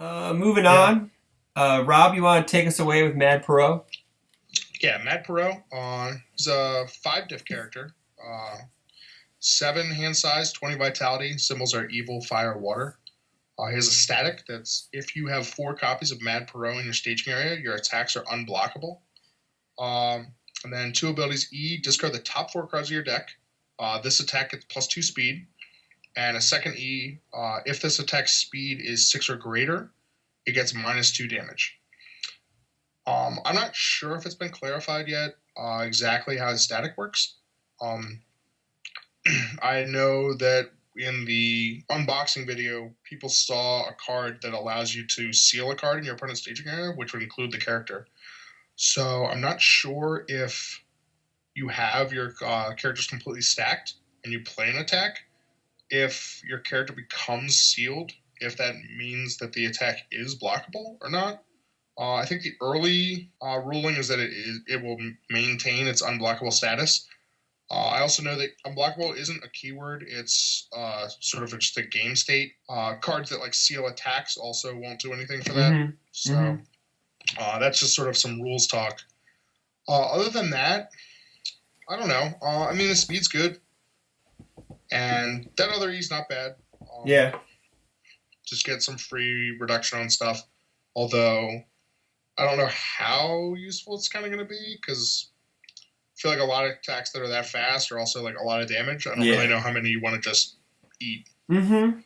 Moving on. Rob, you want to take us away with Mad Pierrot? Yeah, Mad Pierrot. He's a 5 diff character. 7 hand size, 20 vitality. Symbols are evil, fire, water. He has a static that's if you have 4 copies of Mad Pierrot in your staging area, your attacks are unblockable. And then 2 abilities. E, discard the top 4 cards of your deck. This attack gets +2 speed. And a second E, if this attack's speed is 6 or greater, it gets -2 damage. I'm not sure if it's been clarified yet exactly how the static works. I know that in the unboxing video, people saw a card that allows you to seal a card in your opponent's staging area, which would include the character. So I'm not sure if you have your characters completely stacked and you play an attack, if your character becomes sealed, if that means that the attack is blockable or not. I think the early ruling is that it will maintain its unblockable status. I also know that unblockable isn't a keyword. It's sort of just a game state. Cards that like seal attacks also won't do anything for that. Mm-hmm. So that's just sort of some rules talk. Other than that, I don't know. I mean, the speed's good. And that other E's not bad. Yeah. Just get some free reduction on stuff. Although, I don't know how useful it's kind of going to be, because I feel like a lot of attacks that are that fast are also like a lot of damage. I don't really know how many you want to just eat. Mm-hmm.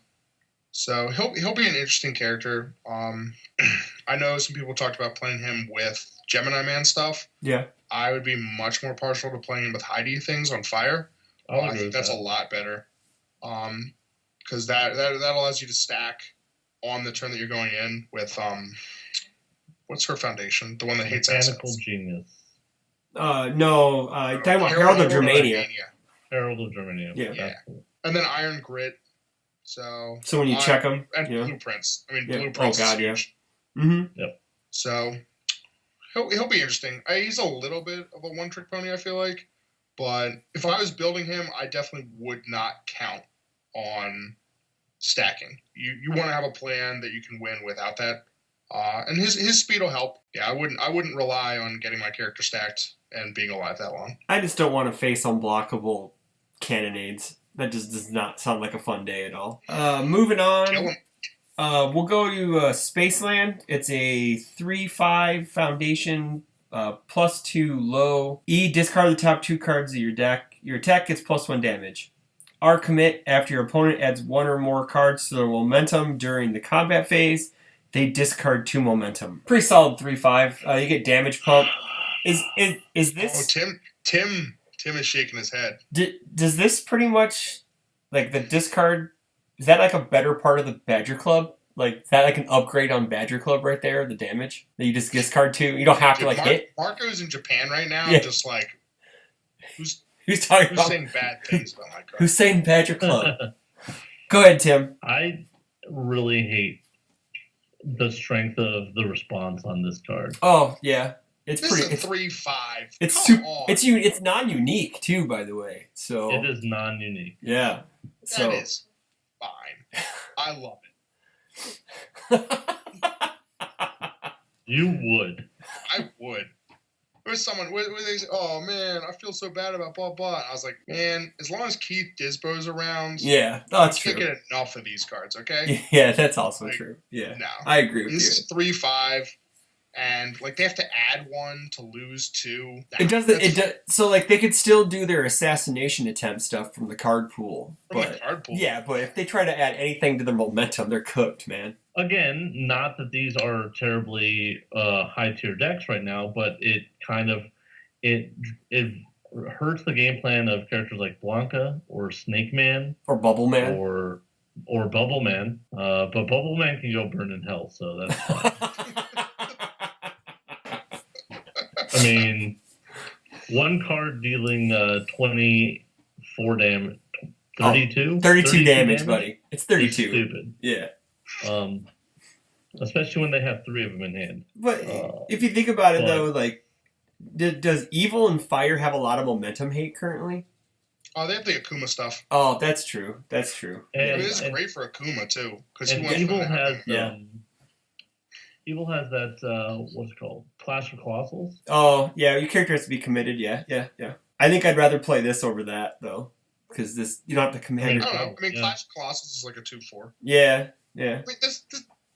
So he'll be an interesting character. I know some people talked about playing him with Gemini Man stuff. Yeah. I would be much more partial to playing him with Heidi things on fire. I think that's a lot better. Because that allows you to stack on the turn that you're going in with what's her foundation? The one that hates Mechanical assets. Genius. No, talking about Herald of Germania. Herald of Germania. Yeah. And then Iron Grit. So when you check them. And Blueprints. I mean, Blueprints is huge. Yeah. Mm-hmm. Yep. So he'll be interesting. He's a little bit of a one-trick pony, I feel like. But if I was building him, I definitely would not count on stacking. You want to have a plan that you can win without that. And his speed will help. Yeah, I wouldn't rely on getting my character stacked and being alive that long. I just don't want to face unblockable cannonades. That just does not sound like a fun day at all. Moving on. We'll go to Spaceland. It's a 3/5 foundation, +2 low. E, discard the top 2 cards of your deck. Your attack gets +1 damage. R, commit. After your opponent adds 1 or more cards to their momentum during the combat phase, they discard 2 momentum. Pretty solid 3/5. You get damage pump. Is this? Oh, Tim is shaking his head. Does this pretty much, like, the discard, is that like a better part of the Badger Club? Like, is that like an upgrade on Badger Club right there, the damage? That you just discard 2? You don't have to, hit? Marco's in Japan right now, just like, who's saying bad things about my card? Who's saying Badger Club? Go ahead, Tim. I really hate the strength of the response on this card. Oh, yeah. It's this pretty. Is a 3/5. It's non-unique too, by the way. So it is non-unique. Yeah. That is fine. I love it. You would. I would. There's someone where they say, "Oh man, I feel so bad about blah blah." I was like, "Man, as long as Keith Disbo's around, that's true. You can't get enough of these cards, okay?" Yeah, that's also true. Yeah, no, I agree with you. This is 3/5. And like they have to add 1 to lose 2. So like they could still do their assassination attempt stuff from the card pool. Yeah, but if they try to add anything to their momentum, they're cooked, man. Again, not that these are terribly high tier decks right now, but it kind of it hurts the game plan of characters like Blanca or Snake Man or Bubble Man or Bubble Man. But Bubble Man can go burn in hell, so that's fine. I mean, 1 card dealing 24 damage. 32? 32 damage, buddy. It's 32. It's stupid. Yeah. Especially when they have 3 of them in hand. But if you think about it, though, like, does Evil and Fire have a lot of momentum hate currently? Oh, they have the Akuma stuff. Oh, that's true. That's true. And it is great for Akuma, too. And Evil has... Evil has that what's it called? Clash of Colossals. Oh, yeah, your character has to be committed, yeah. I think I'd rather play this over that, though. Because this, you don't have to commit. I don't know. I mean, Yeah. Clash of Colossus is like a 2-4. Yeah. I mean, this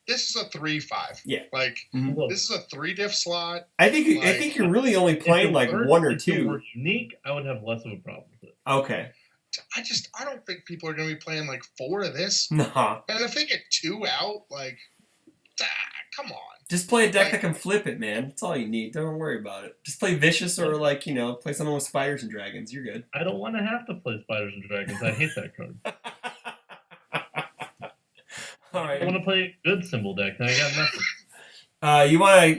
is a 3-5. Yeah. Like, Look, this is a 3-diff slot. I think you're really only playing like one or If it two. were unique, I would have less of a problem with it. Okay. I don't think people are going to be playing like 4 of this. Nah. And if they get 2 out, like, come on. Just play a deck that can flip it, man. That's all you need. Don't worry about it. Just play Vicious or, like, play something with Spiders and Dragons. You're good. I don't want to have to play Spiders and Dragons. I hate that card. All right. I want to play a good symbol deck, and I got nothing.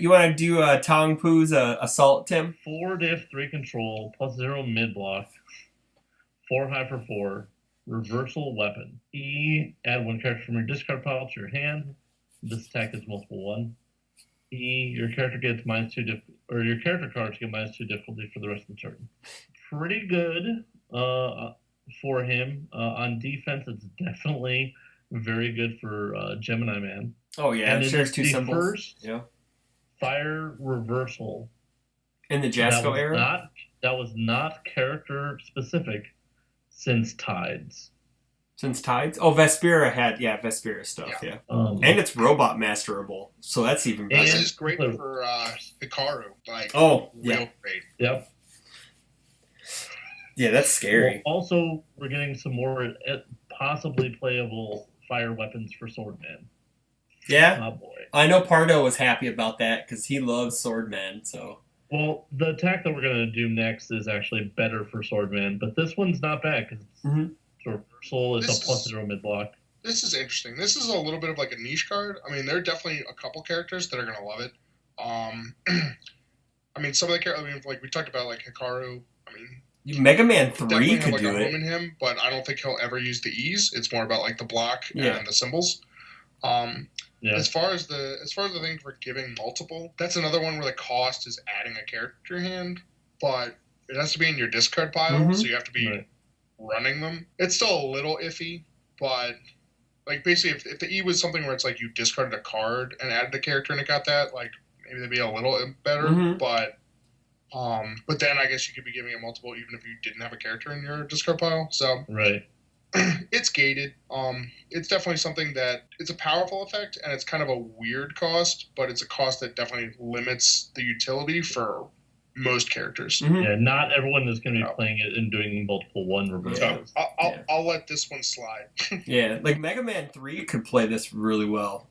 You wanna do Tong Poo's Assault, Tim? 4 diff, 3 control, +0 mid block, 4 high for 4, reversal weapon. E, add 1 character from your discard pile to your hand. This attack is multiple 1. E, your character gets -2 or your character cards get -2 difficulty for the rest of the turn. Pretty good for him. On defense, it's definitely very good for Gemini Man. Oh, yeah. And It it shares is 2 the symbols. first Yeah. fire reversal In the Jasco era? that was not character specific since Tides. Since Tides? Oh, Vespera had, Vespera stuff, yeah. And it's robot masterable, so that's even better. This is great for Hikaru. Like, real great. Yep. Yeah, that's scary. Well, also, we're getting some more possibly playable fire weapons for Swordman. Yeah? Oh, boy. I know Pardo was happy about that because he loves Swordman, so... Well, the attack that we're going to do next is actually better for Swordman, but this one's not bad because it's reversal. It's a +0 mid block. This is interesting. This is a little bit of like a niche card. I mean, there are definitely a couple characters that are going to love it. I mean, some of the characters, like we talked about, like Hikaru. I mean, Mega Man 3 definitely could have like do a it. home in him, but I don't think he'll ever use the E's. It's more about like the block and the symbols. Yeah. As far as the thing for giving multiple, that's another one where the cost is adding a character to your hand, but it has to be in your discard pile, so you have to be running them. It's still a little iffy, but like basically if the E was something where it's like you discarded a card and added a character and it got that, like maybe that'd be a little better. But then I guess you could be giving it multiple even if you didn't have a character in your discard pile. So it's gated. It's definitely something that it's a powerful effect and it's kind of a weird cost, but it's a cost that definitely limits the utility for most characters. Yeah, not everyone is going to be playing it and doing multiple 1 reversals. I'll let this one slide. Yeah, like Mega Man 3 could play this really well.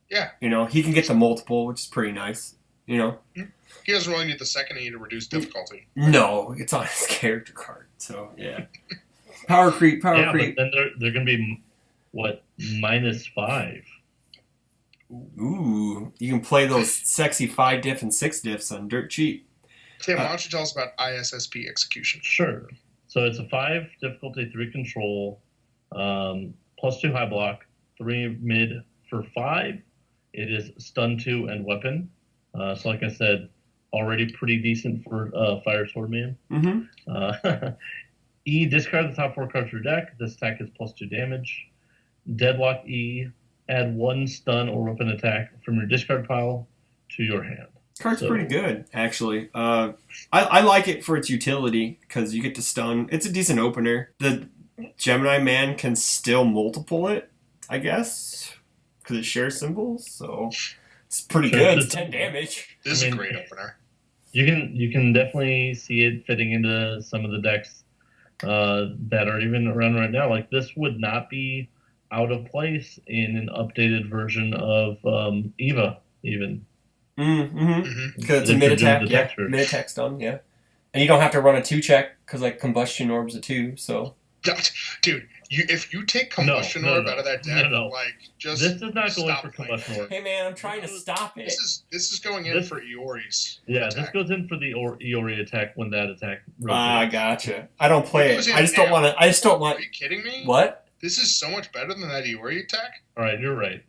Yeah. He can get the multiple, which is pretty nice. He doesn't really need the second E to reduce difficulty. No, it's on his character card. So, yeah. Power creep. But then they're going to be, what, -5. Ooh, you can play those sexy 5 diff and 6 diffs on dirt cheap. Tim, why don't you tell us about ISSP execution? Sure. So it's a 5 difficulty, 3 control, +2 high block, 3 mid for 5. It is stun 2 and weapon. So like I said, already pretty decent for Fire Swordman. E, discard the top 4 cards of your deck. This attack is +2 damage. Deadlock E, add 1 stun or weapon attack from your discard pile to your hand. Card's pretty good, actually. I like it for its utility because you get to stun. It's a decent opener. The Gemini Man can still multiple it, I guess, because it shares symbols. So it's pretty good. It's 10 damage. This is a great opener. You can definitely see it fitting into some of the decks that are even around right now. Like this would not be out of place in an updated version of Eva, even. Because it's a mid attack, mid attack stun, and you don't have to run a 2-check because like combustion orb's a 2. So, dude, if you take combustion orb out of that deck, like just this does not go in for combustion orb. Hey man, I'm trying to stop it. This is going in for Iori's. Yeah, attack. This goes in for the Iori attack when that attack. I gotcha. I don't play it. I just don't want to. I just don't want. Are you kidding me? What? This is so much better than that Iori attack. All right, you're right.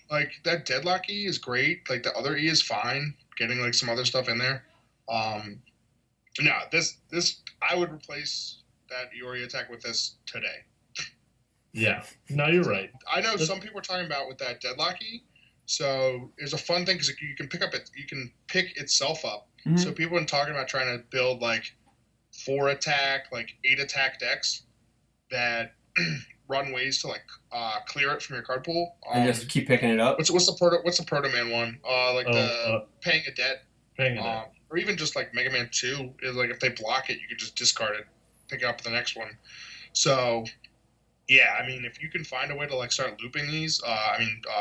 Like that Deadlock E is great. Like the other E is fine. Getting like some other stuff in there. No, this I would replace that Iori attack with this today. Yeah, no, you're right. I know some people are talking about with that Deadlock E, So it's a fun thing because you can pick itself up. Mhm. So people have been talking about trying to build like 4 attack, like 8 attack decks that run ways to like clear it from your card pool. And just keep picking it up. What's the Proto Man one? Paying a debt. Or even just like Mega Man 2 is like if they block it, you can just discard it, pick it up the next one. So yeah, I mean, if you can find a way to like start looping these,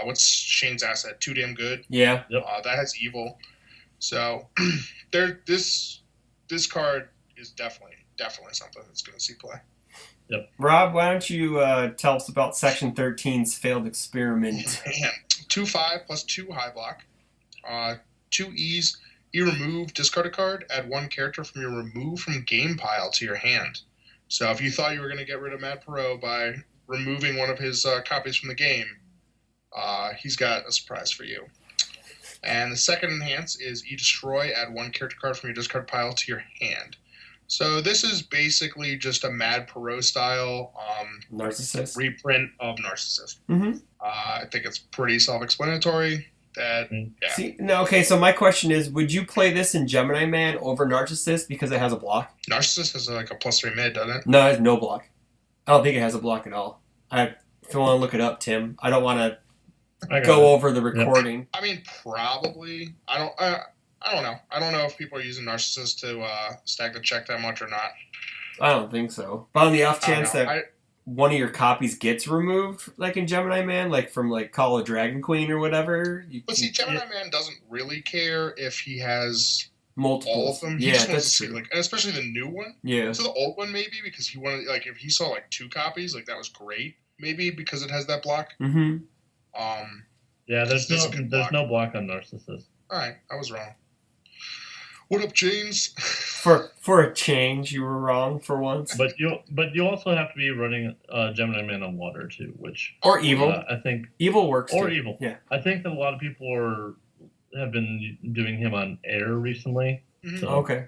what's Shane's asset? Too Damn Good. Yeah. That has evil. So this card is definitely something that's going to see play. Yep. Rob, why don't you tell us about Section 13's failed experiment? Man, 2/5 plus 2 high block. 2 E's. You remove, discard a card, add 1 character from your remove from game pile to your hand. So if you thought you were going to get rid of Mad Pierrot by removing one of his copies from the game, he's got a surprise for you. And the second enhance is you destroy, add 1 character card from your discard pile to your hand. So this is basically just a Mad Pierrot style Narcissist reprint of Narcissist. Mm-hmm. I think it's pretty self-explanatory. So my question is, would you play this in Gemini Man over Narcissist because it has a block? Narcissist has like a +3 mid, doesn't it? No, it has no block. I don't think it has a block at all. If you want to look it up, Tim, I don't want to go over the recording. Yep. I mean, probably. I don't know. I don't know if people are using Narcissist to stack the check that much or not. I don't think so. But on the off chance that one of your copies gets removed, like in Gemini Man, like from like Call of Dragon Queen or whatever. Gemini Man doesn't really care if he has multiple all of them. He just wants to see, like, and especially the new one. Yeah. So the old one maybe because he wanted, like, if he saw like 2 copies, like that was great. Maybe because it has that block. Mm-hmm. Yeah, there's no block on Narcissist. All right, I was wrong. What up, James? For a change, you were wrong for once. But you also have to be running Gemini Man on water too, or evil. I think evil works. Or too. evil. Yeah. I think that a lot of people have been doing him on air recently. Mm-hmm. So. Okay.